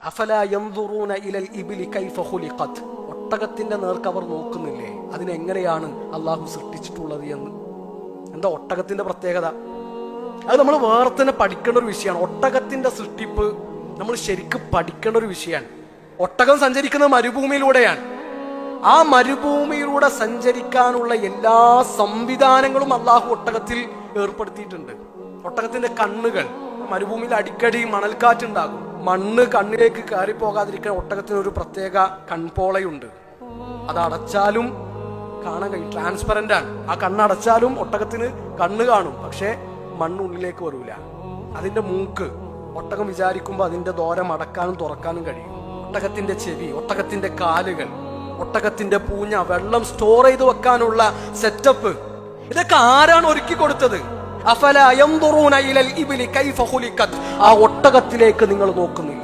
അഫലാ യൻദുറൂന ഇലൽ ഇബ്ലി കൈഫ ഖുലിഖത്, ഒട്ടകത്തിന്റെ നേർക്ക് അവർ നോക്കുന്നില്ലേ അതിനെങ്ങനെയാണ് അള്ളാഹു സൃഷ്ടിച്ചിട്ടുള്ളത് എന്ന്. എന്താ ഒട്ടകത്തിന്റെ പ്രത്യേകത? അത് നമ്മൾ വേറെ തന്നെ പഠിക്കേണ്ട ഒരു വിഷയമാണ്. ഒട്ടകത്തിന്റെ സൃഷ്ടിപ്പ് നമ്മൾ ശരിക്കും പഠിക്കേണ്ട ഒരു വിഷയമാണ്. ഒട്ടകം സഞ്ചരിക്കുന്നത് മരുഭൂമിയിലൂടെയാണ്. ആ മരുഭൂമിയിലൂടെ സഞ്ചരിക്കാനുള്ള എല്ലാ സംവിധാനങ്ങളും അള്ളാഹു ഒട്ടകത്തിൽ ഏർപ്പെടുത്തിയിട്ടുണ്ട്. ഒട്ടകത്തിന്റെ കണ്ണുകൾ, മരുഭൂമിയിൽ അടിക്കടി മണൽക്കാറ്റുണ്ടാകും, മണ്ണ് കണ്ണിലേക്ക് കയറി പോകാതിരിക്കാൻ ഒട്ടകത്തിന് ഒരു പ്രത്യേക കൺപോളയുണ്ട്. അത് അടച്ചാലും കാണാൻ കഴിയും, ട്രാൻസ്പെറന്റ് ആണ്. ആ കണ്ണടച്ചാലും ഒട്ടകത്തിന് കണ്ണ് കാണും, പക്ഷെ മണ്ണുള്ളിലേക്ക് വരൂല. അതിന്റെ മൂക്ക് ഒട്ടകം വിചാരിക്കുമ്പോൾ അതിന്റെ ദോരം അടക്കാനും തുറക്കാനും കഴിയും. ഒട്ടകത്തിന്റെ ചെവി, ഒട്ടകത്തിന്റെ കാലുകൾ, ഒട്ടകത്തിന്റെ പൂഞ്ഞ, വെള്ളം സ്റ്റോർ ചെയ്ത് വെക്കാനുള്ള സെറ്റപ്പ്, ഇതൊക്കെ ആരാണ് ഒരുക്കി കൊടുത്തത്? അഫലാ യൻദുറൂന ഇലൽ ഇബ്ലി കൈഫ ഖുലിഖത്, ആ ഒട്ടകത്തിലേക്ക് നിങ്ങൾ നോക്കുന്നില്ല.